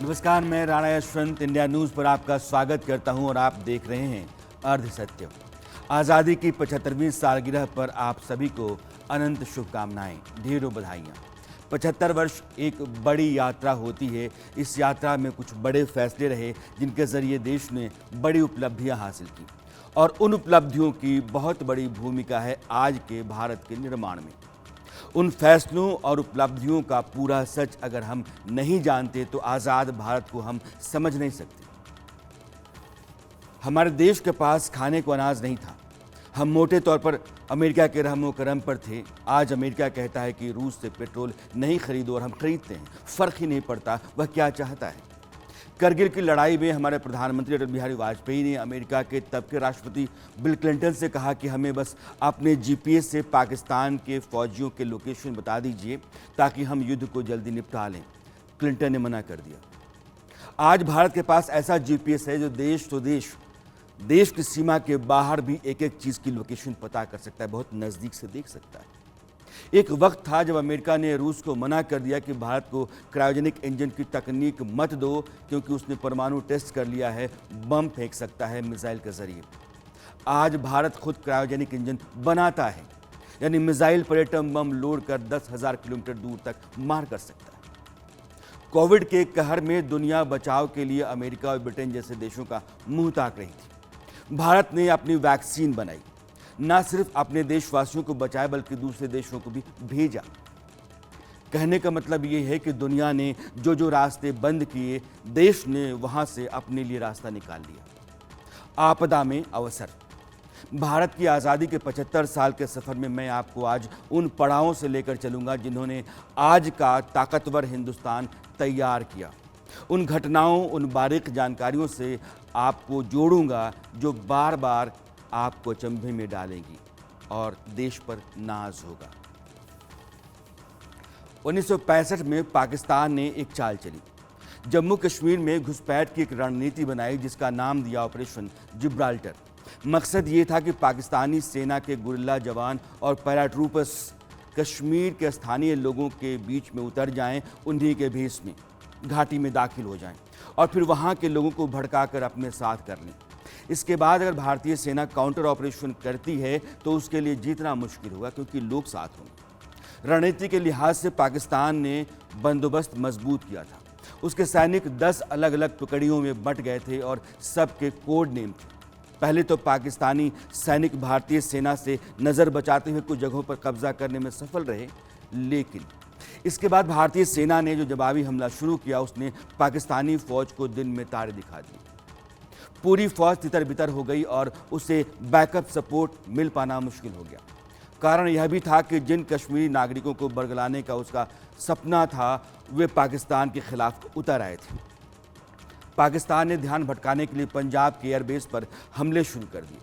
नमस्कार, मैं Rana Yashwant India news पर आपका स्वागत करता हूं और आप देख रहे हैं अर्ध सत्य। आज़ादी की 75वीं सालगिरह पर आप सभी को अनंत शुभकामनाएं, ढेरों बधाइयाँ। 75 वर्ष एक बड़ी यात्रा होती है। इस यात्रा में कुछ बड़े फैसले रहे जिनके ज़रिए देश ने बड़ी उपलब्धियाँ हासिल की और उन उपलब्धियों की बहुत बड़ी भूमिका है आज के भारत के निर्माण में। उन फैसलों और उपलब्धियों का पूरा सच अगर हम नहीं जानते तो आज़ाद भारत को हम समझ नहीं सकते। हमारे देश के पास खाने को अनाज नहीं था। हम मोटे तौर पर अमेरिका के रहमो करम पर थे। आज अमेरिका कहता है कि रूस से पेट्रोल नहीं खरीदो और हम खरीदते हैं। फ़र्क ही नहीं पड़ता वह क्या चाहता है। करगिल की लड़ाई में हमारे प्रधानमंत्री अटल बिहारी वाजपेयी ने अमेरिका के तब के राष्ट्रपति बिल क्लिंटन से कहा कि हमें बस अपने जीपीएस से पाकिस्तान के फौजियों के लोकेशन बता दीजिए ताकि हम युद्ध को जल्दी निपटा लें। क्लिंटन ने मना कर दिया। आज भारत के पास ऐसा जीपीएस है जो देश की सीमा के बाहर भी एक एक चीज़ की लोकेशन पता कर सकता है, बहुत नज़दीक से देख सकता है। एक वक्त था जब अमेरिका ने रूस को मना कर दिया कि भारत को क्रायोजेनिक इंजन की तकनीक मत दो क्योंकि उसने परमाणु टेस्ट कर लिया है, बम फेंक सकता है मिसाइल के जरिए। आज भारत खुद क्रायोजेनिक इंजन बनाता है, यानी मिसाइल पर एटम बम लोड कर 10,000 किलोमीटर दूर तक मार कर सकता है। कोविड के कहर में दुनिया बचाव के लिए अमेरिका और ब्रिटेन जैसे देशों का मुंह ताक रही थी। भारत ने अपनी वैक्सीन बनाई, न सिर्फ अपने देशवासियों को बचाया बल्कि दूसरे देशों को भी भेजा। कहने का मतलब ये है कि दुनिया ने जो रास्ते बंद किए, देश ने वहां से अपने लिए रास्ता निकाल लिया। आपदा में अवसर। भारत की आज़ादी के 75 साल के सफ़र में मैं आपको आज उन पड़ावों से लेकर चलूंगा जिन्होंने आज का ताकतवर हिंदुस्तान तैयार किया। उन घटनाओं, उन बारीक जानकारियों से आपको जोड़ूंगा जो बार बार आपको अचंभे में डालेंगी और देश पर नाज होगा। 1965 में पाकिस्तान ने एक चाल चली। जम्मू कश्मीर में घुसपैठ की एक रणनीति बनाई जिसका नाम दिया ऑपरेशन जिब्राल्टर। मकसद ये था कि पाकिस्तानी सेना के गुरिल्ला जवान और पैराट्रूपर्स कश्मीर के स्थानीय लोगों के बीच में उतर जाएं, उन्हीं के भेष में घाटी में दाखिल हो जाएं और फिर वहां के लोगों को भड़काकर अपने साथ कर लें। इसके बाद अगर भारतीय सेना काउंटर ऑपरेशन करती है तो उसके लिए जीतना मुश्किल होगा क्योंकि लोग साथ होंगे। रणनीति के लिहाज से पाकिस्तान ने बंदोबस्त मजबूत किया था। उसके सैनिक 10 अलग अलग टुकड़ियों में बंट गए थे और सबके कोड नेम थे। पहले तो पाकिस्तानी सैनिक भारतीय सेना से नज़र बचाते हुए कुछ जगहों पर कब्जा करने में सफल रहे, लेकिन इसके बाद भारतीय सेना ने जो जवाबी हमला शुरू किया उसने पाकिस्तानी फौज को दिन में तारे दिखा दिए। पूरी फौज तितर बितर हो गई और उसे बैकअप सपोर्ट मिल पाना मुश्किल हो गया। कारण यह भी था कि जिन कश्मीरी नागरिकों को बरगलाने का उसका सपना था वे पाकिस्तान के खिलाफ उतर आए थे। पाकिस्तान ने ध्यान भटकाने के लिए पंजाब के एयरबेस पर हमले शुरू कर दिए।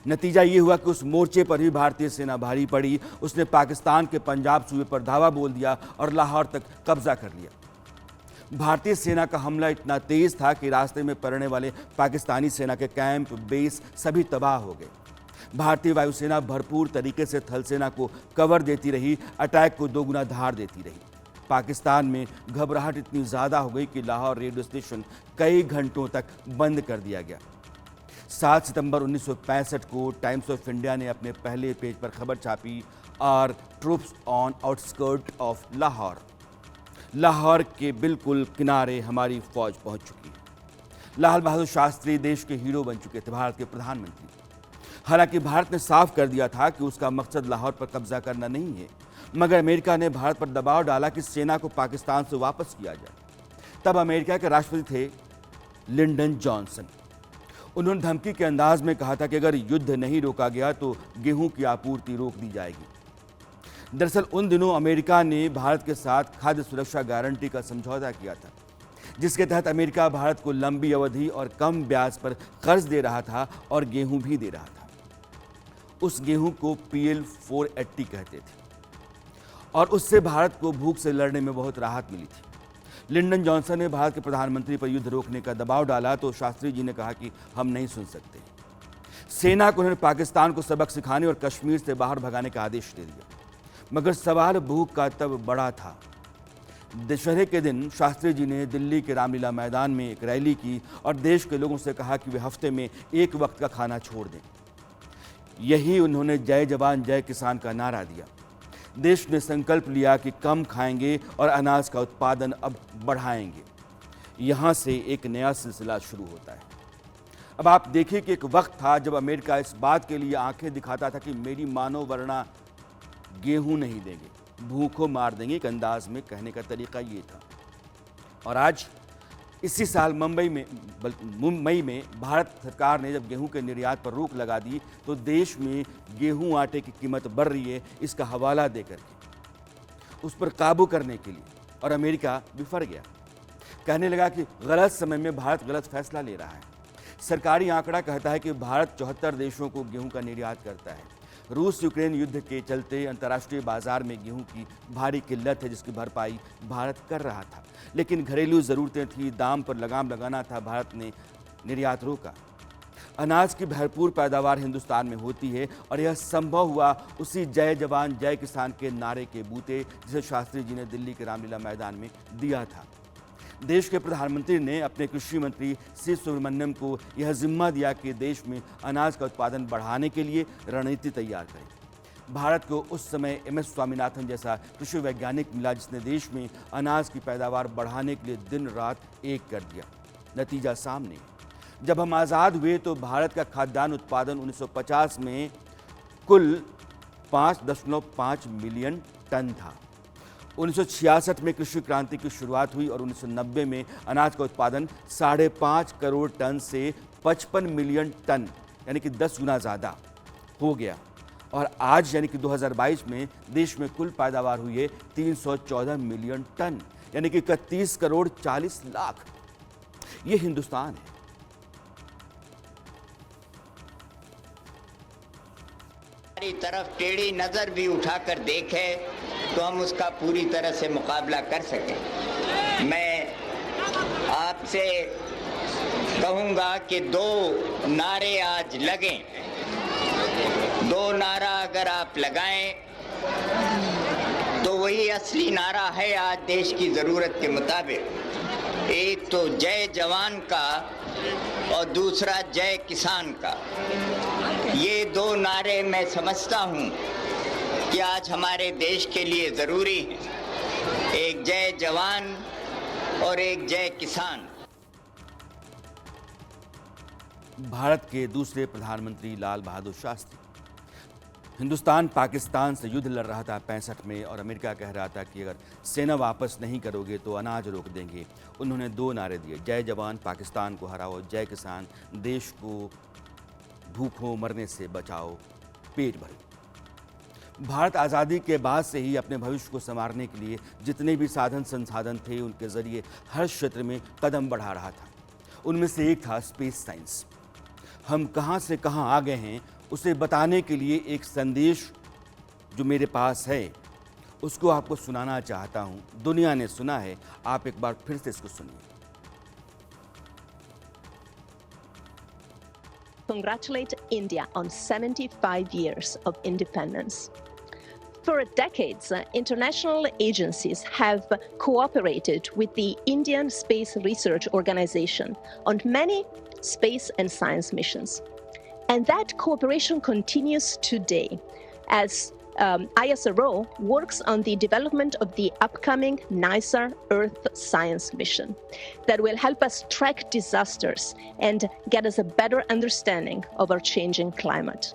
नतीजा ये हुआ कि उस मोर्चे पर भी भारतीय सेना भारी पड़ी। उसने पाकिस्तान के पंजाब सूबे पर धावा बोल दिया और लाहौर तक कब्जा कर लिया। भारतीय सेना का हमला इतना तेज था कि रास्ते में पड़ने वाले पाकिस्तानी सेना के कैंप, बेस सभी तबाह हो गए। भारतीय वायुसेना भरपूर तरीके से थल सेना को कवर देती रही, अटैक को दोगुना धार देती रही। पाकिस्तान में घबराहट इतनी ज़्यादा हो गई कि लाहौर रेडियो स्टेशन कई घंटों तक बंद कर दिया गया। 7 सितंबर 1965 को टाइम्स ऑफ इंडिया ने अपने पहले पेज पर खबर छापी, our troops on outskirt of Lahore. Lahore के बिल्कुल किनारे हमारी फौज पहुंच चुकी है। लाल बहादुर शास्त्री देश के हीरो बन चुके थे, भारत के प्रधानमंत्री। हालांकि भारत ने साफ कर दिया था कि उसका मकसद लाहौर पर कब्जा करना नहीं है, मगर अमेरिका ने भारत पर दबाव डाला कि सेना को पाकिस्तान से वापस किया जाए। तब अमेरिका के राष्ट्रपति थे लिंडन जॉनसन। उन्होंने धमकी के अंदाज में कहा था कि अगर युद्ध नहीं रोका गया तो गेहूं की आपूर्ति रोक दी जाएगी। दरअसल उन दिनों अमेरिका ने भारत के साथ खाद्य सुरक्षा गारंटी का समझौता किया था, जिसके तहत अमेरिका भारत को लंबी अवधि और कम ब्याज पर कर्ज दे रहा था और गेहूं भी दे रहा था। उस गेहूं को PL 480 कहते थे और उससे भारत को भूख से लड़ने में बहुत राहत मिली थी। लिंडन जॉनसन ने भारत के प्रधानमंत्री पर युद्ध रोकने का दबाव डाला तो शास्त्री जी ने कहा कि हम नहीं सुन सकते। सेना को उन्होंने पाकिस्तान को सबक सिखाने और कश्मीर से बाहर भगाने का आदेश दे दिया। मगर सवाल भूख का तब बड़ा था दशहरे के दिन शास्त्री जी ने दिल्ली के रामलीला मैदान में एक रैली की और देश के लोगों से कहा कि वे हफ्ते में एक वक्त का खाना छोड़ दें। यही उन्होंने जय जवान जय किसान का नारा दिया। देश ने संकल्प लिया कि कम खाएंगे और अनाज का उत्पादन अब बढ़ाएंगे। यहाँ से एक नया सिलसिला शुरू होता है। अब आप देखिए कि एक वक्त था जब अमेरिका इस बात के लिए आंखें दिखाता था कि मेरी मानव वरना गेहूं नहीं देंगे, भूखों मार देंगे। एक अंदाज में कहने का तरीका ये था। और आज इसी साल मई में भारत सरकार ने जब गेहूं के निर्यात पर रोक लगा दी तो देश में गेहूं आटे की कीमत बढ़ रही है, इसका हवाला देकर के उस पर काबू करने के लिए। और अमेरिका बिफर गया, कहने लगा कि गलत समय में भारत गलत फैसला ले रहा है। सरकारी आंकड़ा कहता है कि भारत 74 देशों को गेहूं का निर्यात करता है। रूस यूक्रेन युद्ध के चलते अंतर्राष्ट्रीय बाजार में गेहूं की भारी किल्लत है, जिसकी भरपाई भारत कर रहा था। लेकिन घरेलू ज़रूरतें थी, दाम पर लगाम लगाना था, भारत ने निर्यात रोका। अनाज की भरपूर पैदावार हिंदुस्तान में होती है और यह संभव हुआ उसी जय जवान जय किसान के नारे के बूते जिसे शास्त्री जी ने दिल्ली के रामलीला मैदान में दिया था। देश के प्रधानमंत्री ने अपने कृषि मंत्री सी सुब्रमण्यम को यह जिम्मा दिया कि देश में अनाज का उत्पादन बढ़ाने के लिए रणनीति तैयार करें। भारत को उस समय MS स्वामीनाथन जैसा कृषि वैज्ञानिक मिला जिसने देश में अनाज की पैदावार बढ़ाने के लिए दिन रात एक कर दिया। नतीजा सामने। जब हम आज़ाद हुए तो भारत का खाद्यान्न उत्पादन 1950 में कुल 5.5 मिलियन टन था। 1966 में कृषि क्रांति की शुरुआत हुई और 1990 में अनाज का उत्पादन 5.5 करोड़ टन से 55 मिलियन टन यानी कि 10 गुना ज़्यादा हो गया। और आज यानी कि 2022 में देश में कुल पैदावार हुई है 314 मिलियन टन यानी कि 31 करोड़ 40 लाख। ये हिंदुस्तान है। हमारी तरफ टेढ़ी नजर भी उठाकर देखे तो हम उसका पूरी तरह से मुकाबला कर सकें। मैं आपसे कहूंगा कि 2 नारे आज लगें। 2 नारा अगर आप लगाएं तो वही असली नारा है आज देश की जरूरत के मुताबिक। एक तो जय जवान का और दूसरा जय किसान का। ये 2 नारे मैं समझता हूं कि आज हमारे देश के लिए जरूरी है। एक जय जवान और एक जय किसान। भारत के दूसरे प्रधानमंत्री लाल बहादुर शास्त्री। हिंदुस्तान पाकिस्तान से युद्ध लड़ रहा था 65 में और अमेरिका कह रहा था कि अगर सेना वापस नहीं करोगे तो अनाज रोक देंगे। उन्होंने 2 नारे दिए, जय जवान पाकिस्तान को हराओ, जय किसान देश को भूखों मरने से बचाओ, पेट भरो। भारत आज़ादी के बाद से ही अपने भविष्य को संवारने के लिए जितने भी साधन संसाधन थे उनके जरिए हर क्षेत्र में कदम बढ़ा रहा था। उनमें से एक था स्पेस साइंस। हम कहां से कहां आ गए हैं उसे बताने के लिए एक संदेश जो मेरे पास है उसको आपको सुनाना चाहता हूं। दुनिया ने सुना है, आप एक बार फिर से इसको सुनिए। Congratulate India on 75 years of independence. For decades, international agencies have cooperated with the Indian Space Research Organization on many space and science missions. And that cooperation continues today as ISRO works on the development of the upcoming NISA Earth Science mission that will help us track disasters and get us a better understanding of our changing climate.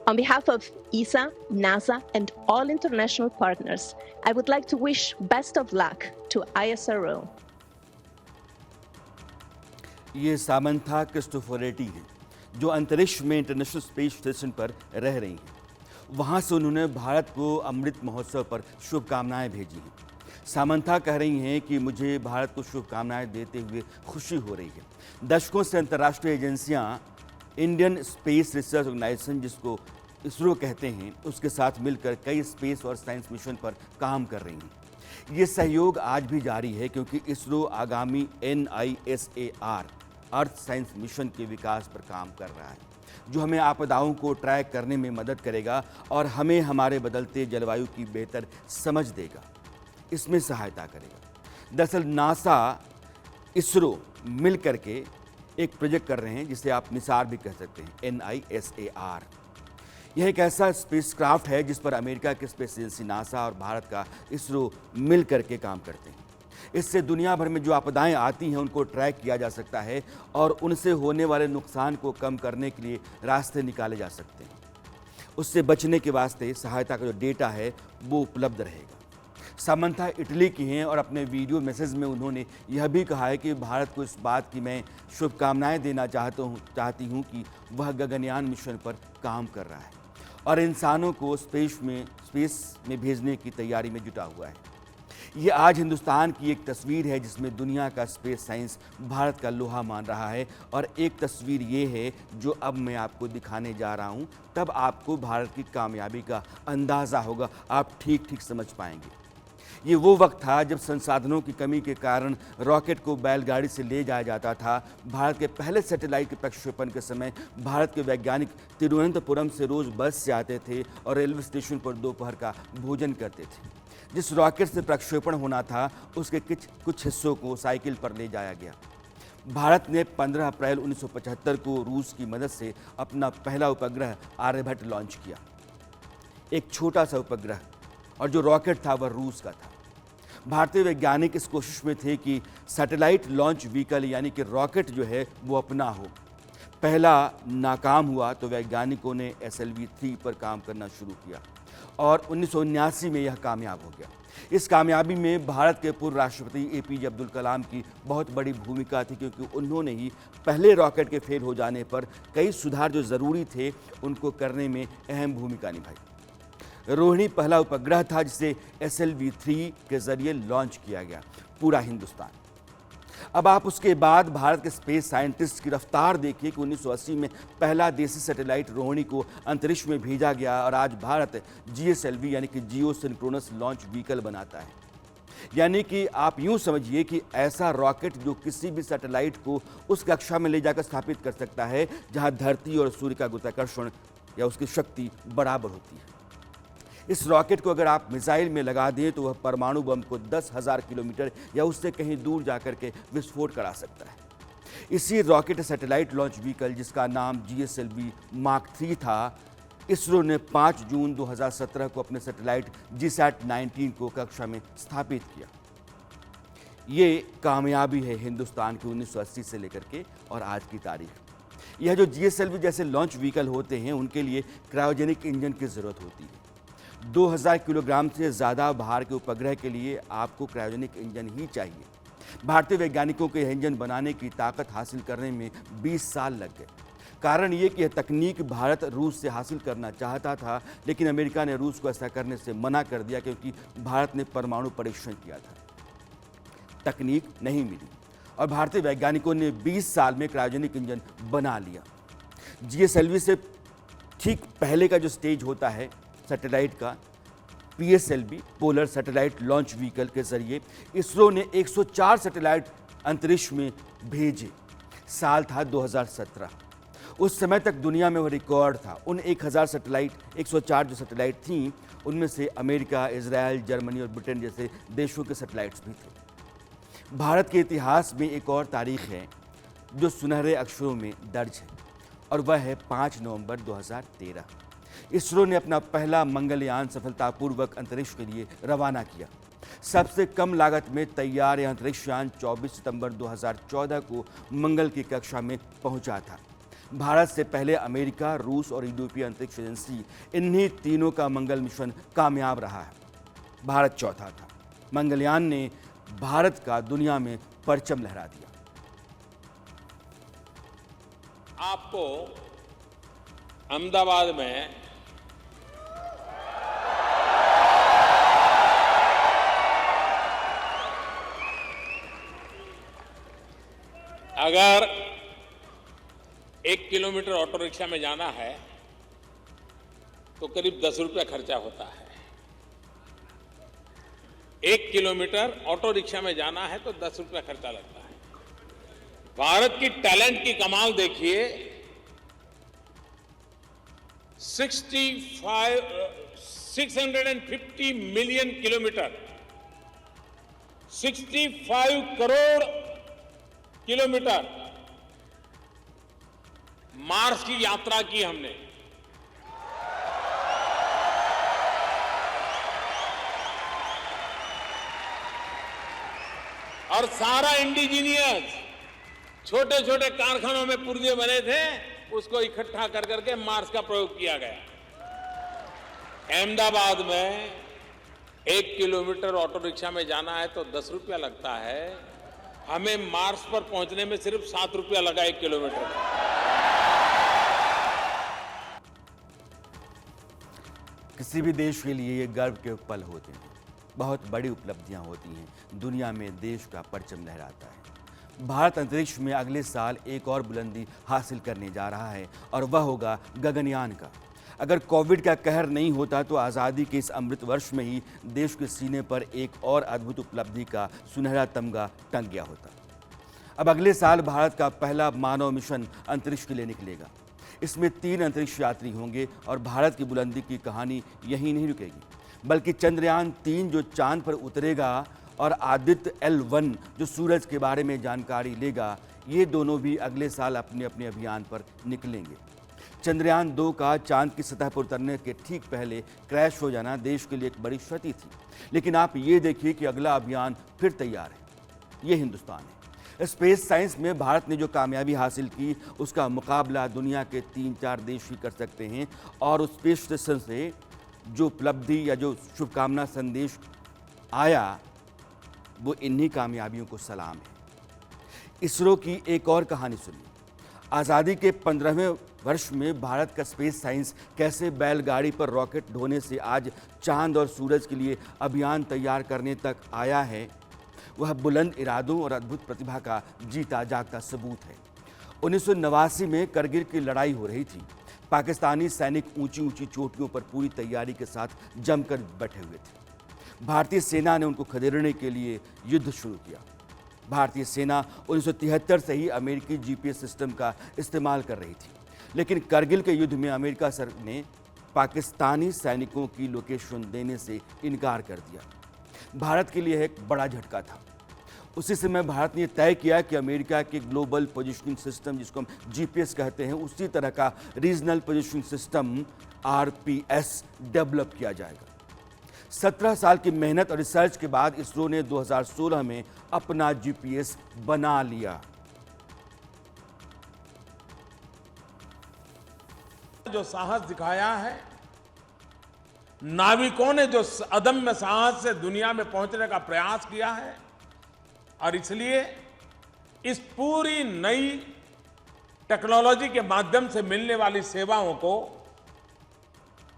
On behalf of ESA, NASA, and all international partners, I would like to wish best of luck to ISRO. ये Samantha क्रिस्टोफरेटी हैं जो अंतरिक्ष में international space station पर रह रही हैं। वहाँ से उन्होंने भारत को अमृत महोत्सव पर शुभकामनाएं भेजी हैं। सामंथा कह रही हैं कि मुझे भारत को शुभकामनाएं देते हुए खुशी हो रही है। दशकों से अंतर्राष्ट्रीय एजेंसियां इंडियन स्पेस रिसर्च ऑर्गेनाइजेशन, जिसको इसरो कहते हैं, उसके साथ मिलकर कई स्पेस और साइंस मिशन पर काम कर रही हैं। ये सहयोग आज भी जारी है क्योंकि इसरो आगामी NISAR अर्थ साइंस मिशन के विकास पर काम कर रहा है, जो हमें आपदाओं को ट्रैक करने में मदद करेगा और हमें हमारे बदलते जलवायु की बेहतर समझ देगा। इसमें सहायता करेगा। दरअसल नासा इसरो मिल करके एक प्रोजेक्ट कर रहे हैं जिसे आप निसार भी कह सकते हैं, NISAR। यह एक ऐसा स्पेसक्राफ्ट है जिस पर अमेरिका की स्पेस एजेंसी नासा और भारत का इसरो मिल करके काम करते हैं। इससे दुनिया भर में जो आपदाएं आती हैं उनको ट्रैक किया जा सकता है और उनसे होने वाले नुकसान को कम करने के लिए रास्ते निकाले जा सकते हैं। उससे बचने के वास्ते सहायता का जो डेटा है वो उपलब्ध रहेगा। सामंथा इटली की हैं और अपने वीडियो मैसेज में उन्होंने यह भी कहा है कि भारत को इस बात की मैं शुभकामनाएं देना चाहती हूं कि वह गगनयान मिशन पर काम कर रहा है और इंसानों को स्पेस में भेजने की तैयारी में जुटा हुआ है। ये आज हिंदुस्तान की एक तस्वीर है जिसमें दुनिया का स्पेस साइंस भारत का लोहा मान रहा है और एक तस्वीर ये है जो अब मैं आपको दिखाने जा रहा हूँ। तब आपको भारत की कामयाबी का अंदाज़ा होगा, आप ठीक ठीक समझ पाएंगे। ये वो वक्त था जब संसाधनों की कमी के कारण रॉकेट को बैलगाड़ी से ले जाया जाता था। भारत के पहले सैटेलाइट के प्रक्षेपण के समय भारत के वैज्ञानिक तिरुवनंतपुरम से रोज़ बस से आते थे और रेलवे स्टेशन पर दोपहर का भोजन करते थे। जिस रॉकेट से प्रक्षेपण होना था उसके कुछ हिस्सों को साइकिल पर ले जाया गया। भारत ने 15 अप्रैल 1975 को रूस की मदद से अपना पहला उपग्रह आर्यभट्ट लॉन्च किया। एक छोटा सा उपग्रह, और जो रॉकेट था वह रूस का था। भारतीय वैज्ञानिक इस कोशिश में थे कि सैटेलाइट लॉन्च व्हीकल यानी कि रॉकेट जो है वो अपना हो। पहला नाकाम हुआ तो वैज्ञानिकों ने SLV-3 पर काम करना शुरू किया और 1979 में यह कामयाब हो गया। इस कामयाबी में भारत के पूर्व राष्ट्रपति APJ अब्दुल कलाम की बहुत बड़ी भूमिका थी, क्योंकि उन्होंने ही पहले रॉकेट के फेल हो जाने पर कई सुधार जो ज़रूरी थे उनको करने में अहम भूमिका निभाई। रोहिणी पहला उपग्रह था जिसे SLV-3 के जरिए लॉन्च किया गया पूरा हिंदुस्तान। अब आप उसके बाद भारत के स्पेस साइंटिस्ट की रफ्तार देखिए कि 1980 में पहला देसी सैटेलाइट रोहिणी को अंतरिक्ष में भेजा गया और आज भारत GSLV यानी कि जियो सिंक्रोनस लॉन्च व्हीकल बनाता है। यानी कि आप यूं समझिए कि ऐसा रॉकेट जो किसी भी सैटेलाइट को उस कक्षा में ले जाकर स्थापित कर सकता है जहां धरती और सूर्य का गुरुत्वाकर्षण या उसकी शक्ति बराबर होती है। इस रॉकेट को अगर आप मिसाइल में लगा दें तो वह परमाणु बम को 10,000 किलोमीटर या उससे कहीं दूर जाकर के विस्फोट करा सकता है। इसी रॉकेट सैटेलाइट लॉन्च व्हीकल जिसका नाम GSLV Mark 3 था, इसरो ने 5 जून 2017 को अपने सैटेलाइट GSAT-19 को कक्षा में स्थापित किया। ये कामयाबी है हिंदुस्तान की 1980 से लेकर के और आज की तारीख। यह जो GSLV जैसे लॉन्च व्हीकल होते हैं उनके लिए क्रायोजेनिक इंजन की ज़रूरत होती है। 2000 किलोग्राम से ज़्यादा भार के उपग्रह के लिए आपको क्रायोजेनिक इंजन ही चाहिए। भारतीय वैज्ञानिकों के यह इंजन बनाने की ताकत हासिल करने में 20 साल लग गए। कारण ये कि यह तकनीक भारत रूस से हासिल करना चाहता था, लेकिन अमेरिका ने रूस को ऐसा करने से मना कर दिया क्योंकि भारत ने परमाणु परीक्षण किया था। तकनीक नहीं मिली और भारतीय वैज्ञानिकों ने 20 साल में क्रायोजेनिक इंजन बना लिया। GSLV से ठीक पहले का जो स्टेज होता है सैटेलाइट का, PSLV polar satellite launch vehicle के जरिए इसरो ने 104 सैटेलाइट अंतरिक्ष में भेजे। साल था 2017। उस समय तक दुनिया में वह रिकॉर्ड था। उन 1000 सैटेलाइट 104 जो सैटेलाइट थीं उनमें से अमेरिका, इजराइल, जर्मनी और ब्रिटेन जैसे देशों के सैटेलाइट्स भी थे। भारत के इतिहास में एक और तारीख है जो सुनहरे अक्षरों में दर्ज है और वह है 5 नवंबर 2013। इसरो ने अपना पहला मंगलयान सफलतापूर्वक अंतरिक्ष के लिए रवाना किया। सबसे कम लागत में तैयार यह अंतरिक्ष यान 24 सितंबर 2014 को मंगल की कक्षा में पहुंचा था। भारत से पहले अमेरिका, रूस और यूरोपीय अंतरिक्ष एजेंसी इन्हीं तीनों का मंगल मिशन कामयाब रहा है। भारत चौथा था। मंगलयान ने भारत का दुनिया में परचम लहरा दिया। आपको अहमदाबाद में अगर 1 किलोमीटर ऑटो रिक्शा में जाना है तो करीब 10 रुपया खर्चा होता है। 1 किलोमीटर ऑटो रिक्शा में जाना है तो 10 रुपया खर्चा लगता है। भारत की टैलेंट की कमाल देखिए। 650 million kilometre 65 crore kilometre Mars की यात्रा की हमने। और सारा इंडिजीनियस छोटे छोटे कारखानों में पुर्जे बने थे, उसको इकट्ठा कर करके मार्स का प्रयोग किया गया। अहमदाबाद में 1 किलोमीटर ऑटो रिक्शा में जाना है तो 10 रुपया लगता है, हमें मार्स पर पहुंचने में सिर्फ 7 रुपया लगा 1 किलोमीटर का। किसी भी देश के लिए ये गर्व के पल होते हैं, बहुत बड़ी उपलब्धियां होती हैं, दुनिया में देश का परचम लहराता है। भारत अंतरिक्ष में अगले साल एक और बुलंदी हासिल करने जा रहा है और वह होगा गगनयान का। अगर कोविड का कहर नहीं होता तो आज़ादी के इस अमृत वर्ष में ही देश के सीने पर एक और अद्भुत उपलब्धि का सुनहरा तमगा टंग गया होता। अब अगले साल भारत का पहला मानव मिशन अंतरिक्ष के लिए निकलेगा। इसमें 3 अंतरिक्ष यात्री होंगे और भारत की बुलंदी की कहानी यहीं नहीं रुकेगी, बल्कि चंद्रयान 3 जो चांद पर उतरेगा और आदित्य L1 जो सूरज के बारे में जानकारी लेगा, ये दोनों भी अगले साल अपने अपने अभियान पर निकलेंगे। चंद्रयान 2 का चांद की सतह पर उतरने के ठीक पहले क्रैश हो जाना देश के लिए एक बड़ी क्षति थी, लेकिन आप ये देखिए कि अगला अभियान फिर तैयार है। ये हिंदुस्तान है। स्पेस साइंस में भारत ने जो कामयाबी हासिल की, उसका मुकाबला दुनिया के 3-4 देश ही कर सकते हैं, और उस स्पेस स्टेशन से जो उपलब्धि या जो शुभकामना संदेश आया, वो इन्हीं कामयाबियों को सलाम है। इसरो की एक और कहानी सुनिए। आज़ादी के 15वें वर्ष में भारत का स्पेस साइंस कैसे बैलगाड़ी पर रॉकेट ढोने से आज चांद और सूरज के लिए अभियान तैयार करने तक आया है, वह बुलंद इरादों और अद्भुत प्रतिभा का जीता जागता सबूत है। 1989 में करगिल की लड़ाई हो रही थी। पाकिस्तानी सैनिक ऊंची ऊंची चोटियों पर पूरी तैयारी के साथ जमकर बैठे हुए थे। भारतीय सेना ने उनको खदेड़ने के लिए युद्ध शुरू किया। भारतीय सेना 1973 से ही अमेरिकी जीपीएस सिस्टम का इस्तेमाल कर रही थी, लेकिन करगिल के युद्ध में अमेरिका सरकार ने पाकिस्तानी सैनिकों की लोकेशन देने से इनकार कर दिया। भारत के लिए एक बड़ा झटका था। उसी समय भारत ने तय किया कि अमेरिका के ग्लोबल पोजिशनिंग सिस्टम, जिसको हम जीपीएस कहते हैं, उसी तरह का regional positioning system RPS develop किया जाएगा। 17 साल की मेहनत और रिसर्च के बाद इसरो ने 2016 में अपना जीपीएस बना लिया। जो साहस दिखाया है, नाविकों ने जो अदम्य साहस से दुनिया में पहुंचने का प्रयास किया है, और इसलिए इस पूरी नई टेक्नोलॉजी के माध्यम से मिलने वाली सेवाओं को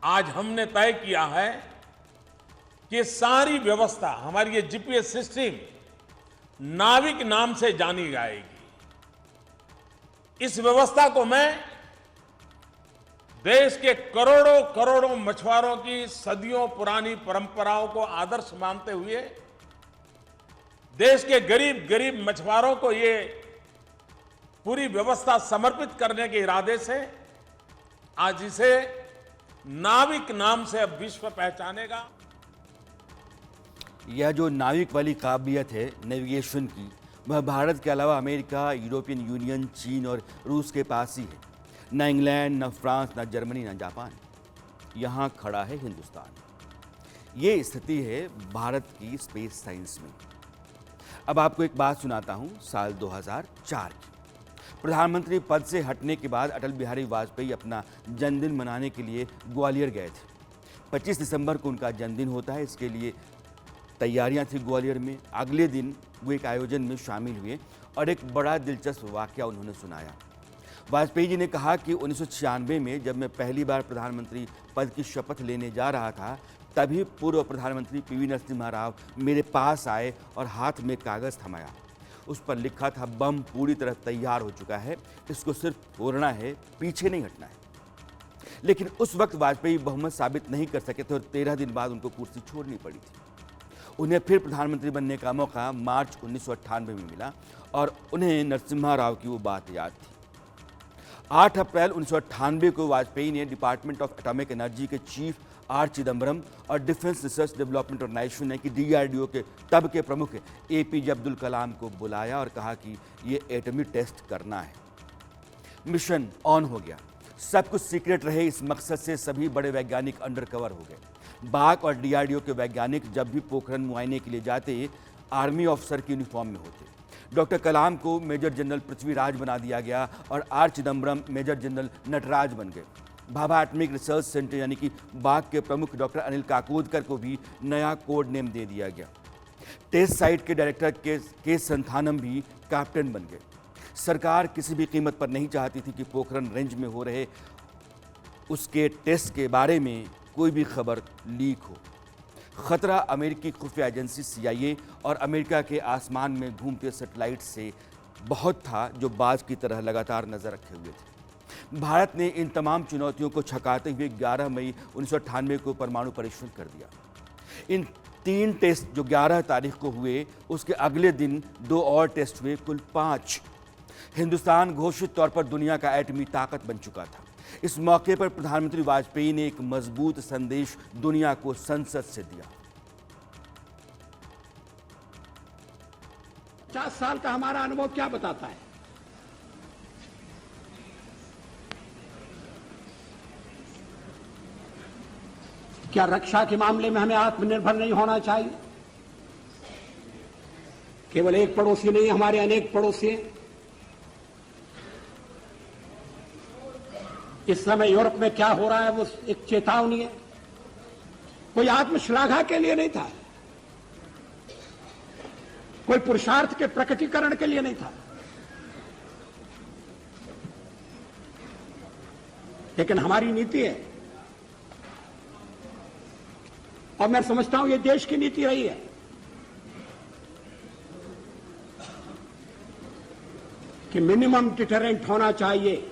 आज हमने तय किया है कि सारी व्यवस्था, हमारी ये जीपीएस सिस्टम नाविक नाम से जानी जाएगी। इस व्यवस्था को मैं देश के करोड़ों करोड़ों मछुआरों की सदियों पुरानी परंपराओं को आदर्श मानते हुए देश के गरीब गरीब मछुआरों को ये पूरी व्यवस्था समर्पित करने के इरादे से आज इसे नाविक नाम से अब विश्व पहचानेगा। यह जो नाविक वाली काबिलियत है नेविगेशन की, वह भारत के अलावा अमेरिका, यूरोपियन यूनियन, चीन और रूस के पास ही है। न इंग्लैंड, न फ्रांस, न जर्मनी, न जापान। यहाँ खड़ा है हिंदुस्तान। ये स्थिति है भारत की स्पेस साइंस में। अब आपको एक बात सुनाता हूँ साल 2004 की। प्रधानमंत्री पद से हटने के बाद अटल बिहारी वाजपेयी अपना जन्मदिन मनाने के लिए ग्वालियर गए थे। 25 दिसंबर को उनका जन्मदिन होता है, इसके लिए तैयारियां थी ग्वालियर में। अगले दिन वो एक आयोजन में शामिल हुए और एक बड़ा दिलचस्प वाकया उन्होंने सुनाया। वाजपेयी जी ने कहा कि 1996 में जब मैं पहली बार प्रधानमंत्री पद की शपथ लेने जा रहा था, तभी पूर्व प्रधानमंत्री पीवी नरसिम्हा राव मेरे पास आए और हाथ में कागज़ थमाया। उस पर लिखा था, बम पूरी तरह तैयार हो चुका है, इसको सिर्फ फोड़ना है, पीछे नहीं हटना है। लेकिन उस वक्त वाजपेयी बहुमत साबित नहीं कर सके थे और 13 दिन बाद उनको कुर्सी छोड़नी पड़ी थी। उन्हें फिर प्रधानमंत्री बनने का मौका मार्च 1998 में मिला और उन्हें नरसिम्हा राव की वो बात याद थी। 8 अप्रैल 1998 को वाजपेयी ने डिपार्टमेंट ऑफ एटॉमिक एनर्जी के चीफ आर चिदम्बरम और डिफेंस रिसर्च डेवलपमेंट ऑर्गेनाइजेशन ने कि डीआरडीओ के तब के प्रमुख एपीजे अब्दुल कलाम को बुलाया और कहा कि ये एटमी टेस्ट करना है। मिशन ऑन हो गया। सब कुछ सीक्रेट रहे, इस मकसद से सभी बड़े वैज्ञानिक अंडरकवर हो गए। बाग और डीआरडीओ के वैज्ञानिक जब भी पोखरण मुआयने के लिए जाते, आर्मी ऑफिसर की यूनिफॉर्म में होते। डॉक्टर कलाम को मेजर जनरल पृथ्वीराज बना दिया गया और R Chidambaram major general Nataraj बन गए। भाभा एटॉमिक रिसर्च सेंटर यानी कि बाग के प्रमुख डॉक्टर अनिल काकोदकर को भी नया कोड नेम दे दिया गया। टेस्ट साइट के डायरेक्टर के संथानम भी कैप्टन बन गए। सरकार किसी भी कीमत पर नहीं चाहती थी कि पोखरण रेंज में हो रहे उसके टेस्ट के बारे में कोई भी खबर लीक हो। खतरा अमेरिकी खुफिया एजेंसी CIA और अमेरिका के आसमान में घूमते सैटेलाइट से बहुत था, जो बाज की तरह लगातार नजर रखे हुए थे। भारत ने इन तमाम चुनौतियों को छकाते हुए 11 मई 1998 को परमाणु परीक्षण कर दिया। इन 3 टेस्ट जो 11 तारीख को हुए, उसके अगले दिन 2 और टेस्ट हुए, कुल 5। हिंदुस्तान घोषित तौर पर दुनिया का एटमी ताकत बन चुका था। इस मौके पर प्रधानमंत्री वाजपेयी ने एक मजबूत संदेश दुनिया को संसद से दिया। 50 साल का हमारा अनुभव क्या बताता है? क्या रक्षा के मामले में हमें आत्मनिर्भर नहीं होना चाहिए? केवल एक पड़ोसी नहीं, हमारे अनेक पड़ोसी हैं। इस समय यूरोप में क्या हो रहा है वो एक चेतावनी है। कोई आत्मश्लाघा के लिए नहीं था, कोई पुरुषार्थ के प्रकटीकरण के लिए नहीं था, लेकिन हमारी नीति है और मैं समझता हूं ये देश की नीति रही है कि मिनिमम डिटरेंट होना चाहिए।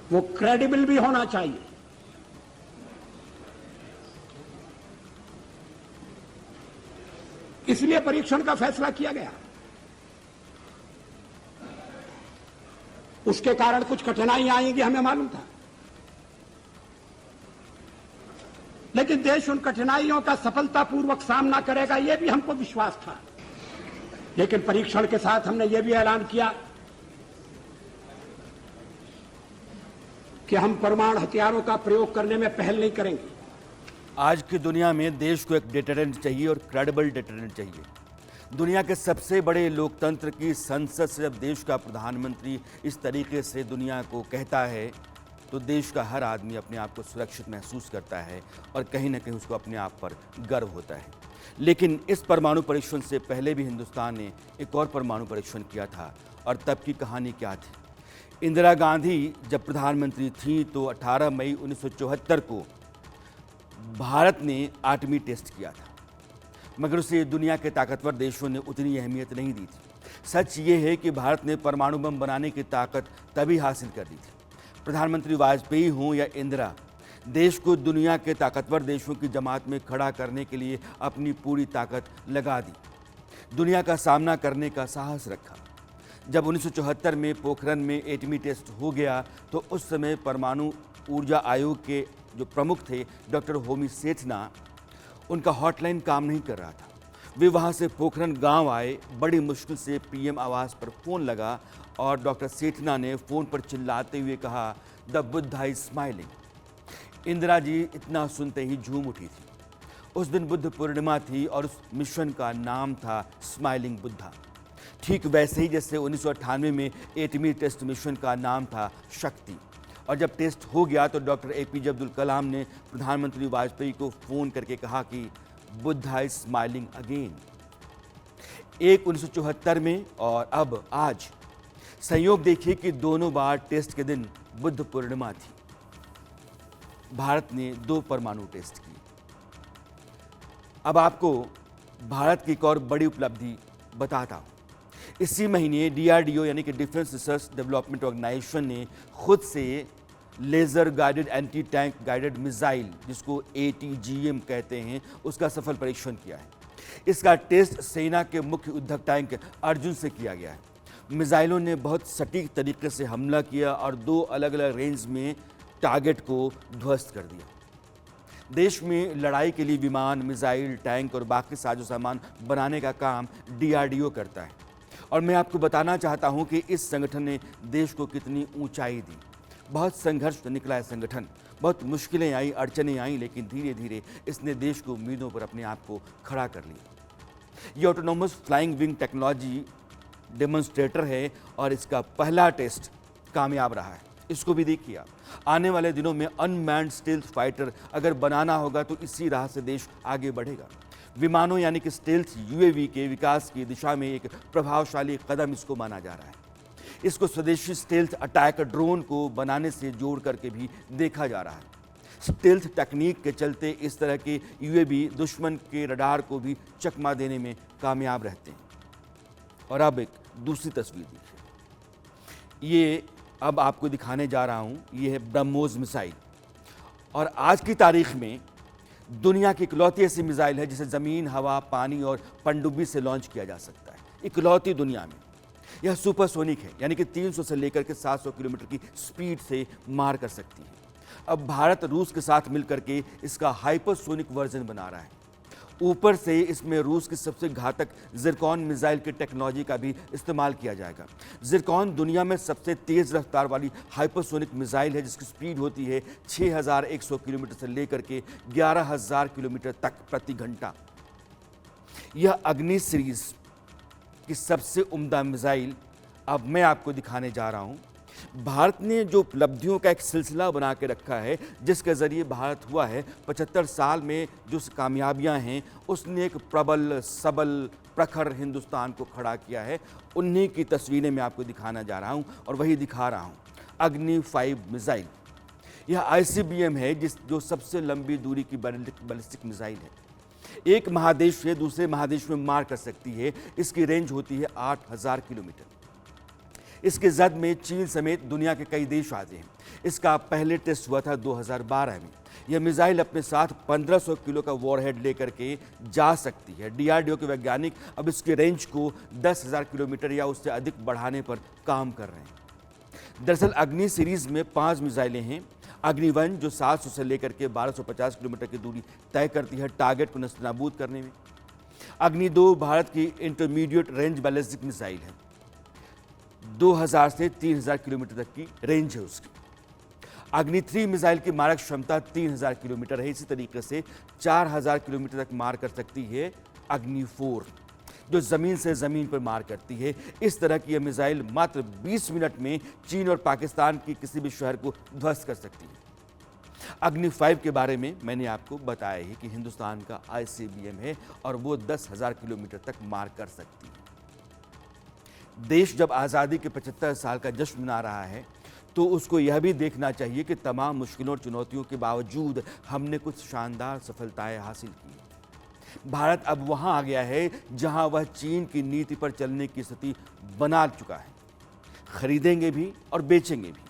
वो क्रेडिबल भी होना चाहिए। इसलिए परीक्षण का फैसला किया गया। उसके कारण कुछ कठिनाइयां आएंगी, हमें मालूम था, लेकिन देश उन कठिनाइयों का सफलतापूर्वक सामना करेगा, यह भी हमको विश्वास था। लेकिन परीक्षण के साथ हमने यह भी ऐलान किया कि हम परमाणु हथियारों का प्रयोग करने में पहल नहीं करेंगे। आज की दुनिया में देश को एक डिटरेंट चाहिए और क्रेडिबल डिटरेंट चाहिए। दुनिया के सबसे बड़े लोकतंत्र की संसद से जब देश का प्रधानमंत्री इस तरीके से दुनिया को कहता है, तो देश का हर आदमी अपने आप को सुरक्षित महसूस करता है और कहीं ना कहीं उसको अपने आप पर गर्व होता है। लेकिन इस परमाणु परीक्षण से पहले भी हिंदुस्तान ने एक और परमाणु परीक्षण किया था, और तब की कहानी क्या थी। इंदिरा गांधी जब प्रधानमंत्री थी तो 18 मई 1974 को भारत ने एटमी टेस्ट किया था, मगर उसे दुनिया के ताकतवर देशों ने उतनी अहमियत नहीं दी थी। सच ये है कि भारत ने परमाणु बम बनाने की ताकत तभी हासिल कर दी थी। प्रधानमंत्री वाजपेयी हों या इंदिरा, देश को दुनिया के ताकतवर देशों की जमात में खड़ा करने के लिए अपनी पूरी ताकत लगा दी, दुनिया का सामना करने का साहस रखा। जब 1974 में पोखरण में एटमी टेस्ट हो गया, तो उस समय परमाणु ऊर्जा आयोग के जो प्रमुख थे डॉक्टर होमी सेठना, उनका हॉटलाइन काम नहीं कर रहा था। वे वहाँ से पोखरण गांव आए, बड़ी मुश्किल से PM आवास पर फ़ोन लगा और डॉक्टर सेठना ने फ़ोन पर चिल्लाते हुए कहा, the Buddha is smiling. Indira ji इतना सुनते ही झूम उठी थी। उस दिन बुद्ध पूर्णिमा थी और उस मिशन का नाम था स्माइलिंग बुद्धा। ठीक वैसे ही जैसे 1998 में एटमी टेस्ट मिशन का नाम था शक्ति। और जब टेस्ट हो गया तो डॉक्टर APJ अब्दुल कलाम ने प्रधानमंत्री वाजपेयी को फ़ोन करके कहा कि बुद्धा इज स्माइलिंग अगेन। एक 1974 में और अब आज। संयोग देखिए कि दोनों बार टेस्ट के दिन बुद्ध पूर्णिमा थी। भारत ने 2 परमाणु टेस्ट किए। अब आपको भारत की एक और बड़ी उपलब्धि बताता हूँ। इसी महीने DRDO यानी कि डिफेंस रिसर्च डेवलपमेंट ऑर्गेनाइजेशन ने खुद से laser guided anti tank guided missile, जिसको ATGM कहते हैं, उसका सफल परीक्षण किया है। इसका टेस्ट सेना के मुख्य युद्धक टैंक अर्जुन से किया गया है। मिसाइलों ने बहुत सटीक तरीके से हमला किया और 2 अलग अलग रेंज में टारगेट को ध्वस्त कर दिया। देश में लड़ाई के लिए विमान, मिसाइल, टैंक और बाकी साजो सामान बनाने का काम DRDO करता है। और मैं आपको बताना चाहता हूं कि इस संगठन ने देश को कितनी ऊंचाई दी। बहुत संघर्ष निकला है संगठन, बहुत मुश्किलें आई, अड़चनें आई, लेकिन धीरे धीरे इसने देश को उम्मीदों पर अपने आप को खड़ा कर लिया। ये autonomous flying wing technology demonstrator है और इसका पहला टेस्ट कामयाब रहा है। इसको भी देखिए आप। आने वाले दिनों में अनमैन्ड स्टेल्थ फाइटर अगर बनाना होगा तो इसी राह से देश आगे बढ़ेगा। विमानों यानी कि स्टेल्थ UAV के विकास की दिशा में एक प्रभावशाली कदम इसको माना जा रहा है। इसको स्वदेशी स्टेल्थ अटैक ड्रोन को बनाने से जोड़ करके भी देखा जा रहा है। स्टेल्थ टेक्निक के चलते इस तरह के UAV दुश्मन के रडार को भी चकमा देने में कामयाब रहते हैं। और अब एक दूसरी तस्वीर देखिए। ये अब आपको दिखाने जा रहा हूँ, ये है ब्रह्मोस मिसाइल। और आज की तारीख में दुनिया की इकलौती ऐसी मिसाइल है जिसे ज़मीन, हवा, पानी और पनडुब्बी से लॉन्च किया जा सकता है, इकलौती दुनिया में। यह सुपरसोनिक है, यानी कि 300 से लेकर के 700 किलोमीटर की स्पीड से मार कर सकती है। अब भारत रूस के साथ मिलकर के इसका हाइपरसोनिक वर्जन बना रहा है। ऊपर से इसमें रूस की सबसे घातक ज़िरकॉन मिसाइल की टेक्नोलॉजी का भी इस्तेमाल किया जाएगा। ज़िरकॉन दुनिया में सबसे तेज़ रफ्तार वाली हाइपरसोनिक मिसाइल है जिसकी स्पीड होती है 6100 किलोमीटर से लेकर के 11000 किलोमीटर तक प्रति घंटा। यह अग्नि सीरीज की सबसे उम्दा मिसाइल अब मैं आपको दिखाने जा रहा हूं। भारत ने जो उपलब्धियों का एक सिलसिला बना के रखा है, जिसके ज़रिए भारत हुआ है 75 साल में जो कामयाबियां हैं, उसने एक प्रबल, सबल, प्रखर हिंदुस्तान को खड़ा किया है। उन्हीं की तस्वीरें मैं आपको दिखाना जा रहा हूं और वही दिखा रहा हूं। अग्नि 5 मिसाइल, यह ICBM है जो सबसे लंबी दूरी की बैलिस्टिक मिसाइल है। एक महादेश से दूसरे महादेश में मार कर सकती है। इसकी रेंज होती है 8000 किलोमीटर। इसके जद में चीन समेत दुनिया के कई देश आते हैं। इसका पहले टेस्ट हुआ था 2012 में। यह मिसाइल अपने साथ 1500 किलो का वॉरहेड लेकर के जा सकती है। DRDO के वैज्ञानिक अब इसके रेंज को 10,000 किलोमीटर या उससे अधिक बढ़ाने पर काम कर रहे हैं। दरअसल अग्नि सीरीज में 5 मिसाइलें हैं। अग्नि 1 जो 700 से लेकर के 1250 किलोमीटर की दूरी तय करती है टारगेट को नस्तानाबूद करने में। अग्नि 2 भारत की इंटरमीडिएट रेंज बैलिस्टिक मिसाइल है। 2000 से 3000 किलोमीटर तक की रेंज है उसकी। अग्नि 3 मिसाइल की मारक क्षमता 3000 किलोमीटर है। इसी तरीके से 4000 किलोमीटर तक मार कर सकती है अग्नि 4 जो ज़मीन से ज़मीन पर मार करती है। इस तरह की यह मिसाइल मात्र 20 मिनट में चीन और पाकिस्तान की किसी भी शहर को ध्वस्त कर सकती है। अग्नि 5 के बारे में मैंने आपको बताया है कि हिंदुस्तान का ICBM है और वो 10,000 किलोमीटर तक मार कर सकती है। देश जब आज़ादी के 75 साल का जश्न मना रहा है तो उसको यह भी देखना चाहिए कि तमाम मुश्किलों और चुनौतियों के बावजूद हमने कुछ शानदार सफलताएं हासिल की। भारत अब वहां आ गया है जहां वह चीन की नीति पर चलने की स्थिति बना चुका है। खरीदेंगे भी और बेचेंगे भी।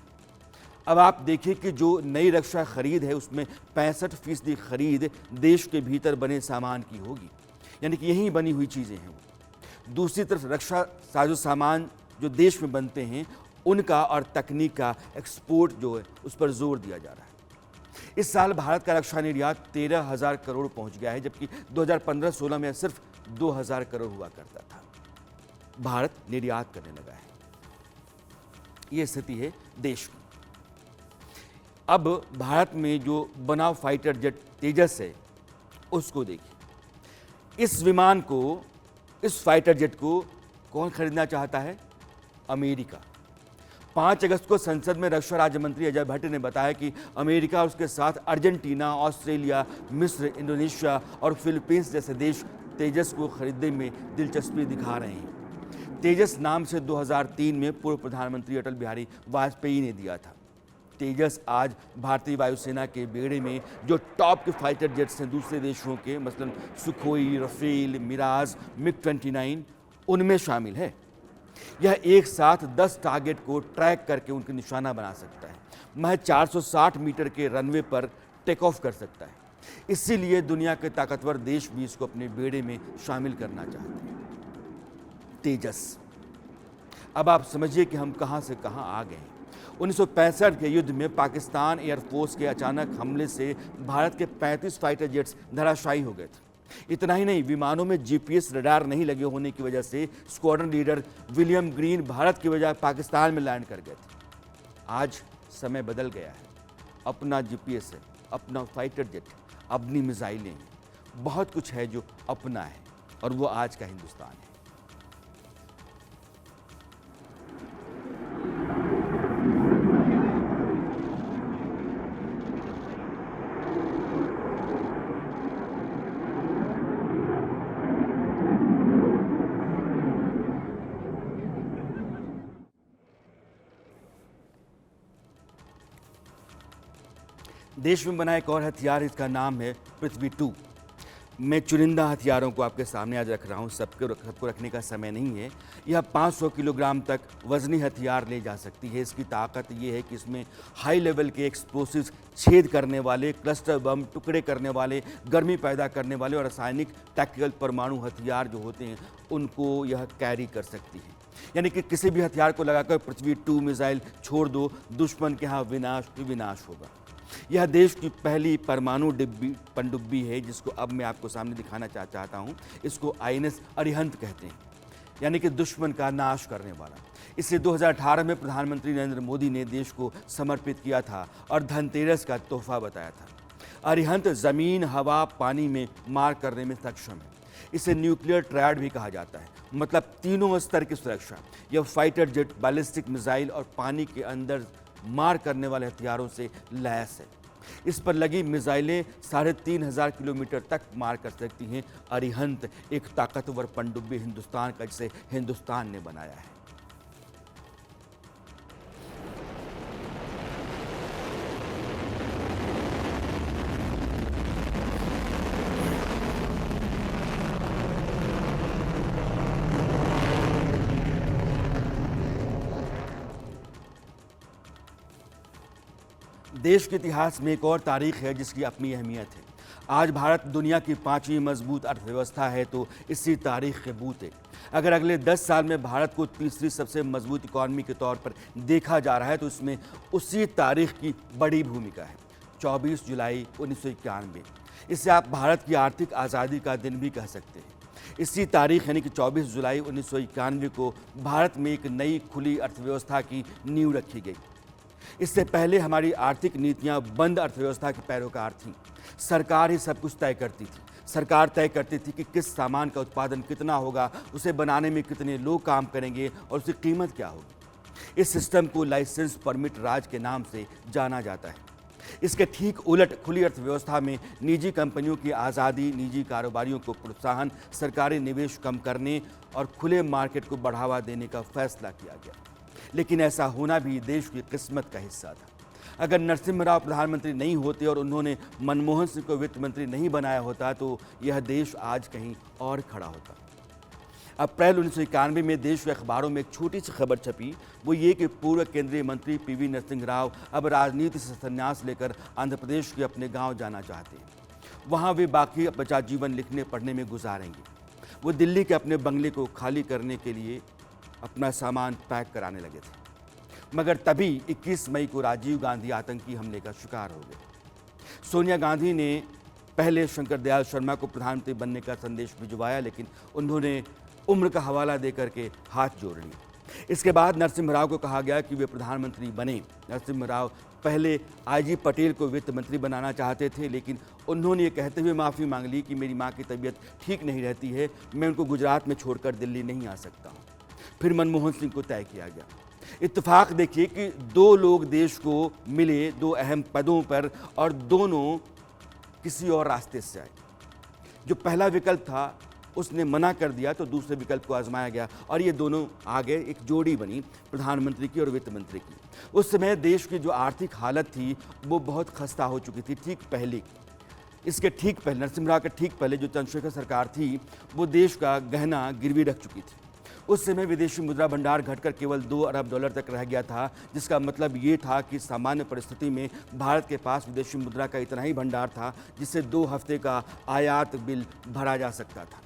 अब आप देखिए कि जो नई रक्षा खरीद है उसमें 65% खरीद देश के भीतर बने सामान की होगी, यानी कि यहीं बनी हुई चीज़ें हैं वो। दूसरी तरफ रक्षा साजो सामान जो देश में बनते हैं उनका और तकनीक का एक्सपोर्ट जो है उस पर जोर दिया जा रहा है। इस साल भारत का रक्षा निर्यात 13,000 करोड़ पहुंच गया है, जबकि 2015-16 में सिर्फ 2,000 करोड़ हुआ करता था। भारत निर्यात करने लगा है। ये स्थिति है देश की। अब भारत में जो बना फाइटर जेट तेजस है उसको देखिए। इस फाइटर जेट को कौन खरीदना चाहता है? अमेरिका। 5 अगस्त को संसद में रक्षा राज्य मंत्री अजय भट्ट ने बताया कि अमेरिका और उसके साथ अर्जेंटीना, ऑस्ट्रेलिया, मिस्र, इंडोनेशिया और फिलीपींस जैसे देश तेजस को खरीदने में दिलचस्पी दिखा रहे हैं। तेजस नाम से 2003 में पूर्व प्रधानमंत्री अटल बिहारी वाजपेयी ने दिया था। तेजस आज भारतीय वायुसेना के बेड़े में जो टॉप के फाइटर जेट्स हैं दूसरे देशों के, मसलन सुखोई, रफेल, मिराज, MiG-29 उनमें शामिल है। यह एक साथ 10 टारगेट को ट्रैक करके उनके निशाना बना सकता है। महज 460 मीटर के रनवे पर टेक ऑफ कर सकता है। इसीलिए दुनिया के ताकतवर देश भी इसको अपने बेड़े में शामिल करना चाहते हैं। तेजस अब आप समझिए कि हम कहां से कहां आ गए हैं। 1965 के युद्ध में पाकिस्तान एयरफोर्स के अचानक हमले से भारत के 35 फाइटर जेट्स धराशायी हो गए थे। इतना ही नहीं, विमानों में जीपीएस रडार नहीं लगे होने की वजह से squadron leader William green Bharat की बजाय पाकिस्तान में लैंड कर गए थे। आज समय बदल गया है। अपना जीपीएस है, अपना फाइटर जेट, अपनी मिसाइलें हैं, बहुत कुछ है जो अपना है, और वो आज का हिंदुस्तान है। देश में बना एक और हथियार, इसका नाम है पृथ्वी 2। मैं चुनिंदा हथियारों को आपके सामने आज रख रहा हूँ, सबको रखने का समय नहीं है। यह 500 किलोग्राम तक वजनी हथियार ले जा सकती है। इसकी ताकत ये है कि इसमें हाई लेवल के एक्सप्लोसिव्स, छेद करने वाले, क्लस्टर बम, टुकड़े करने वाले, गर्मी पैदा करने वाले और रासायनिक टैक्टिकल परमाणु हथियार जो होते हैं उनको यह कैरी कर सकती है। यानी कि किसी भी हथियार को लगाकर पृथ्वी 2 मिसाइल छोड़ दो, दुश्मन के यहाँ विनाश ही विनाश होगा। यह देश की पहली परमाणु पनडुब्बी है, जिसको अब मैं आपको सामने दिखाना चाहता हूं। इसको आईएनएस अरिहंत कहते हैं, यानी कि दुश्मन का नाश करने वाला। इसे 2018 में प्रधानमंत्री नरेंद्र मोदी ने देश को समर्पित किया था और धनतेरस का तोहफा बताया था। अरिहंत जमीन, हवा, पानी में मार करने में सक्षम है। इसे न्यूक्लियर ट्रायड भी कहा जाता है, मतलब तीनों स्तर की सुरक्षा। यह फाइटर जेट, बैलिस्टिक मिसाइल और पानी के अंदर मार करने वाले हथियारों से लैस है। इस पर लगी मिसाइलें 3500 किलोमीटर तक मार कर सकती हैं। अरिहंत एक ताकतवर पनडुब्बी हिंदुस्तान का, जिसे हिंदुस्तान ने बनाया है। देश के इतिहास में एक और तारीख है जिसकी अपनी अहमियत है। आज भारत दुनिया की 5वीं मजबूत अर्थव्यवस्था है तो इसी तारीख के बूते अगर अगले 10 साल में भारत को तीसरी सबसे मजबूत इकॉनमी के तौर पर देखा जा रहा है तो इसमें उसी तारीख की बड़ी भूमिका है। 24 जुलाई 1991, इसे आप भारत की आर्थिक आज़ादी का दिन भी कह सकते हैं। इसी तारीख यानी कि 24 जुलाई 1991 को भारत में एक नई खुली अर्थव्यवस्था की नींव रखी गई। इससे पहले हमारी आर्थिक नीतियां बंद अर्थव्यवस्था की पैरोकार थीं। सरकार ही सब कुछ तय करती थी। सरकार तय करती थी कि किस सामान का उत्पादन कितना होगा, उसे बनाने में कितने लोग काम करेंगे और उसकी कीमत क्या होगी। इस सिस्टम को लाइसेंस परमिट राज के नाम से जाना जाता है। इसके ठीक उलट खुली अर्थव्यवस्था में निजी कंपनियों की आज़ादी, निजी कारोबारियों को प्रोत्साहन, सरकारी निवेश कम करने और खुले मार्केट को बढ़ावा देने का फैसला किया गया। लेकिन ऐसा होना भी देश की किस्मत का हिस्सा था। अगर नरसिम्हा राव प्रधानमंत्री नहीं होते और उन्होंने मनमोहन सिंह को वित्त मंत्री नहीं बनाया होता तो यह देश आज कहीं और खड़ा होता। अप्रैल 1991 में देश के अखबारों में एक छोटी सी खबर छपी, वो ये कि पूर्व केंद्रीय मंत्री पीवी नरसिंह राव अब राजनीति से संन्यास लेकर आंध्र प्रदेश के अपने गांव जाना चाहते हैं। वहाँ वे बाकी बचा जीवन लिखने पढ़ने में गुजारेंगे। वो दिल्ली के अपने बंगले को खाली करने के लिए अपना सामान पैक कराने लगे थे, मगर तभी 21 मई को राजीव गांधी आतंकी हमले का शिकार हो गए। सोनिया गांधी ने पहले शंकर दयाल शर्मा को प्रधानमंत्री बनने का संदेश भिजवाया, लेकिन उन्होंने उम्र का हवाला देकर के हाथ जोड़ लिए। इसके बाद नरसिम्हा राव को कहा गया कि वे प्रधानमंत्री बने। नरसिम्हा राव पहले आईजी पटेल को वित्त मंत्री बनाना चाहते थे, लेकिन उन्होंने ये कहते हुए माफ़ी मांग ली कि मेरी माँ की तबीयत ठीक नहीं रहती है, मैं उनको गुजरात में छोड़कर दिल्ली नहीं आ सकता हूँ। फिर मनमोहन सिंह को तय किया गया। इत्तेफाक देखिए कि 2 लोग देश को मिले 2 अहम पदों पर और दोनों किसी और रास्ते से आए। जो पहला विकल्प था उसने मना कर दिया तो दूसरे विकल्प को आजमाया गया और ये दोनों आगे एक जोड़ी बनी प्रधानमंत्री की और वित्त मंत्री की। उस समय देश की जो आर्थिक हालत थी वो बहुत खस्ता हो चुकी थी। इसके ठीक पहले, नरसिम्हा राव के ठीक पहले जो चंद्रशेखर सरकार थी वो देश का गहना गिरवी रख चुकी थी। उस समय विदेशी मुद्रा भंडार घटकर केवल $2 अरब तक रह गया था, जिसका मतलब ये था कि सामान्य परिस्थिति में भारत के पास विदेशी मुद्रा का इतना ही भंडार था जिससे 2 हफ्ते का आयात बिल भरा जा सकता था।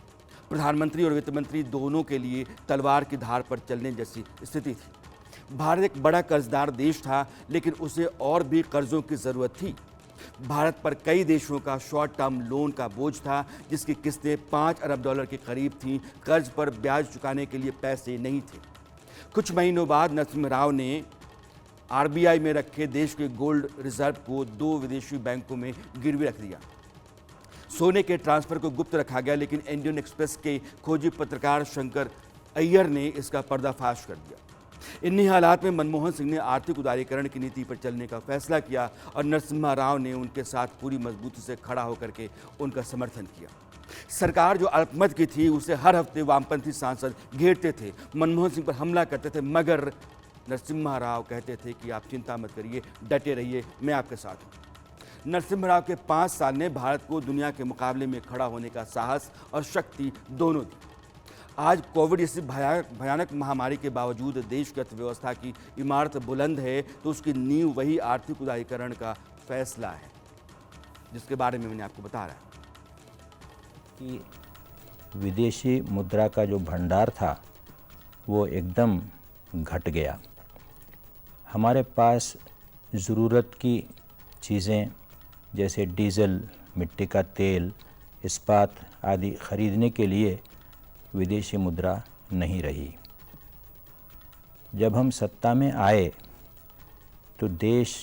प्रधानमंत्री और वित्त मंत्री दोनों के लिए तलवार की धार पर चलने जैसी स्थिति थी। भारत एक बड़ा कर्जदार देश था, लेकिन उसे और भी कर्जों की ज़रूरत थी। भारत पर कई देशों का शॉर्ट टर्म लोन का बोझ था, जिसकी किस्तें $5 अरब के करीब थीं। कर्ज पर ब्याज चुकाने के लिए पैसे नहीं थे। कुछ महीनों बाद नरसिम्हा राव ने आरबीआई में रखे देश के गोल्ड रिजर्व को 2 विदेशी बैंकों में गिरवी रख दिया। सोने के ट्रांसफर को गुप्त रखा गया, लेकिन इंडियन एक्सप्रेस के खोजी पत्रकार शंकर अय्यर ने इसका पर्दाफाश कर दिया। इन्हीं हालात में मनमोहन सिंह ने आर्थिक उदारीकरण की नीति पर चलने का फैसला किया और नरसिम्हा राव ने उनके साथ पूरी मजबूती से खड़ा होकर के उनका समर्थन किया। सरकार जो अल्पमत की थी, उसे हर हफ्ते वामपंथी सांसद घेरते थे, मनमोहन सिंह पर हमला करते थे, मगर नरसिम्हा राव कहते थे कि आप चिंता मत करिए, डटे रहिए, मैं आपके साथ हूँ। नरसिम्हा राव के 5 साल ने भारत को दुनिया के मुकाबले में खड़ा होने का साहस और शक्ति दोनों दी। आज कोविड जैसी भयानक महामारी के बावजूद देश की अर्थव्यवस्था की इमारत बुलंद है, तो उसकी नींव वही आर्थिक उदारीकरण का फैसला है, जिसके बारे में मैंने आपको बता रहा कि विदेशी मुद्रा का जो भंडार था वो एकदम घट गया। हमारे पास ज़रूरत की चीज़ें जैसे डीजल, मिट्टी का तेल, इस्पात आदि खरीदने के लिए विदेशी मुद्रा नहीं रही। जब हम सत्ता में आए तो देश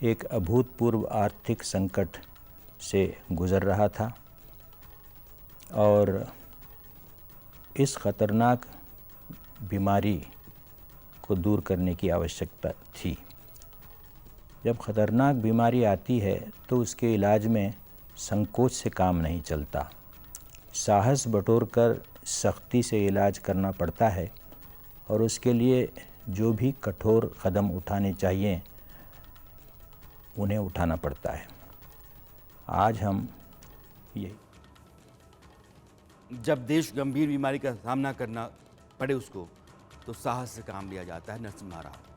एक अभूतपूर्व आर्थिक संकट से गुज़र रहा था और इस ख़तरनाक बीमारी को दूर करने की आवश्यकता थी। जब ख़तरनाक बीमारी आती है तो उसके इलाज में संकोच से काम नहीं चलता, साहस बटोरकर सख्ती से इलाज करना पड़ता है और उसके लिए जो भी कठोर कदम उठाने चाहिए उन्हें उठाना पड़ता है। आज हम ये जब देश गंभीर बीमारी का सामना करना पड़े उसको, तो साहस से काम लिया जाता है। नरसिम्हा राव।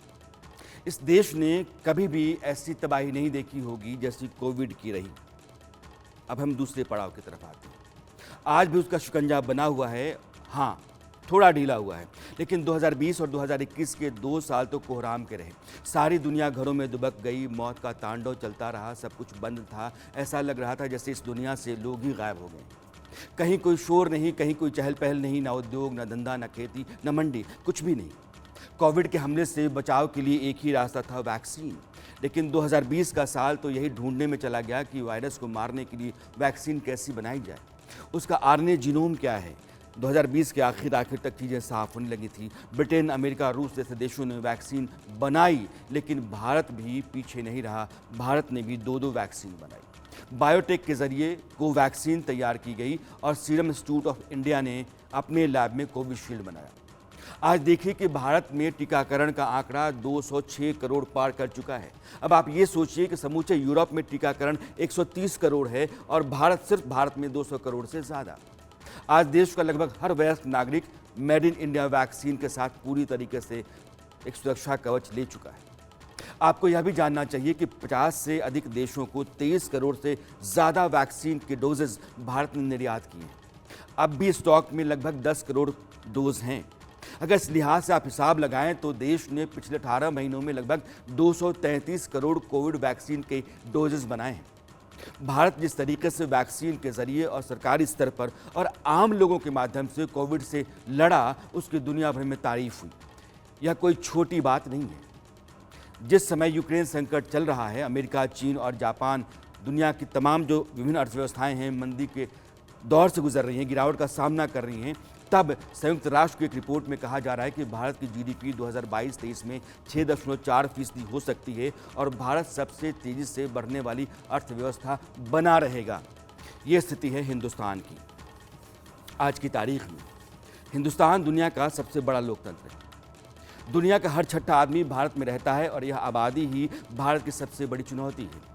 इस देश ने कभी भी ऐसी तबाही नहीं देखी होगी जैसी कोविड की रही। अब हम दूसरे पड़ाव की तरफ आते हैं। आज भी उसका शिकंजा बना हुआ है, हाँ थोड़ा ढीला हुआ है, लेकिन 2020 और 2021 के 2 साल तो कोहराम के रहे। सारी दुनिया घरों में दुबक गई, मौत का तांडव चलता रहा, सब कुछ बंद था। ऐसा लग रहा था जैसे इस दुनिया से लोग ही गायब हो गए। कहीं कोई शोर नहीं, कहीं कोई चहल पहल नहीं, ना उद्योग, ना धंधा, ना खेती, ना मंडी, कुछ भी नहीं। कोविड के हमले से बचाव के लिए एक ही रास्ता था, वैक्सीन। लेकिन 2020 का साल तो यही ढूंढने में चला गया कि वायरस को मारने के लिए वैक्सीन कैसी बनाई जाए, उसका आरएनए जीनोम क्या है। 2020 के आखिर तक चीज़ें साफ होने लगी थी। ब्रिटेन, अमेरिका, रूस जैसे देशों ने वैक्सीन बनाई, लेकिन भारत भी पीछे नहीं रहा। भारत ने भी 2 वैक्सीन बनाई। बायोटेक के जरिए कोवैक्सीन तैयार की गई और सीरम इंस्टीट्यूट ऑफ इंडिया ने अपने लैब में कोविशील्ड बनाया। आज देखिए कि भारत में टीकाकरण का आंकड़ा 206 करोड़ पार कर चुका है। अब आप ये सोचिए कि समूचे यूरोप में टीकाकरण 130 करोड़ है और सिर्फ भारत में 200 करोड़ से ज़्यादा। आज देश का लगभग हर वयस्क नागरिक मेड इन इंडिया वैक्सीन के साथ पूरी तरीके से एक सुरक्षा कवच ले चुका है। आपको यह भी जानना चाहिए कि 50 से अधिक देशों को 23 करोड़ से ज़्यादा वैक्सीन के डोजेज भारत ने निर्यात किए हैं। अब भी स्टॉक में लगभग 10 करोड़ डोज हैं। अगर इस लिहाज से आप हिसाब लगाएं तो देश ने पिछले 18 महीनों में लगभग 233 करोड़ कोविड वैक्सीन के डोजेज बनाए हैं। भारत जिस तरीके से वैक्सीन के जरिए और सरकारी स्तर पर और आम लोगों के माध्यम से कोविड से लड़ा, उसकी दुनिया भर में तारीफ हुई। यह कोई छोटी बात नहीं है। जिस समय यूक्रेन संकट चल रहा है, अमेरिका, चीन और जापान दुनिया की तमाम जो विभिन्न अर्थव्यवस्थाएं हैं मंदी के दौर से गुजर रही हैं, गिरावट का सामना कर रही हैं, तब संयुक्त राष्ट्र की एक रिपोर्ट में कहा जा रहा है कि भारत की जीडीपी 2022-23 में 6.4% हो सकती है और भारत सबसे तेजी से बढ़ने वाली अर्थव्यवस्था बना रहेगा। ये स्थिति है हिंदुस्तान की। आज की तारीख में हिंदुस्तान दुनिया का सबसे बड़ा लोकतंत्र है। दुनिया का हर छठा आदमी भारत में रहता है और यह आबादी ही भारत की सबसे बड़ी चुनौती है।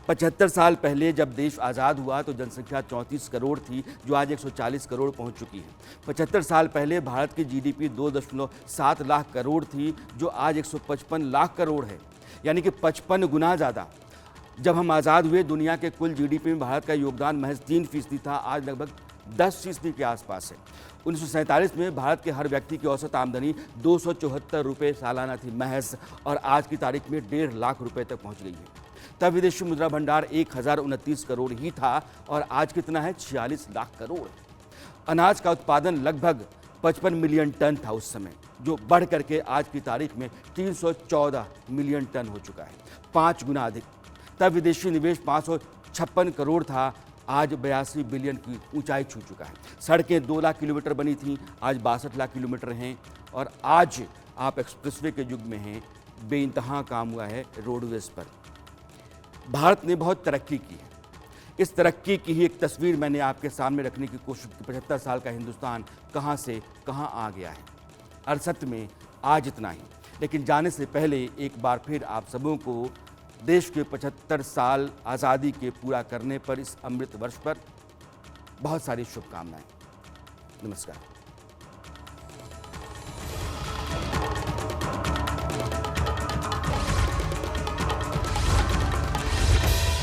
75 साल पहले जब देश आज़ाद हुआ तो जनसंख्या 34 करोड़ थी, जो आज 140 करोड़ पहुंच चुकी है। 75 साल पहले भारत की जीडीपी 2.7 लाख करोड़ थी, जो आज 155 लाख करोड़ है, यानी कि 55 गुना ज़्यादा। जब हम आज़ाद हुए दुनिया के कुल जीडीपी में भारत का योगदान महज 3% था, आज लगभग 10% के आसपास है। 1947 में भारत के हर व्यक्ति की औसत आमदनी 274 रुपये सालाना थी महज, और आज की तारीख में 1.5 लाख रुपए तक पहुंच गई है। तब विदेशी मुद्रा भंडार 1029 करोड़ ही था, और आज कितना है? 46 लाख करोड़। अनाज का उत्पादन लगभग 55 मिलियन टन था उस समय, जो बढ़ करके आज की तारीख में 314 मिलियन टन हो चुका है, 5 गुना अधिक। तब विदेशी निवेश 556 करोड़ था, आज 82 बिलियन की ऊंचाई छू चुका है। सड़कें 2 लाख किलोमीटर बनी थीं, आज 62 लाख किलोमीटर हैं, और आज आप एक्सप्रेसवे के युग में हैं। बेइंतहा काम हुआ है रोडवेज पर। भारत ने बहुत तरक्की की है। इस तरक्की की ही एक तस्वीर मैंने आपके सामने रखने की कोशिश की। 75 साल का हिंदुस्तान कहाँ से कहाँ आ गया है। अरसत में आज इतना ही, लेकिन जाने से पहले एक बार फिर आप सबों को देश के 75 साल आज़ादी के पूरा करने पर, इस अमृत वर्ष पर बहुत सारी शुभकामनाएं। नमस्कार।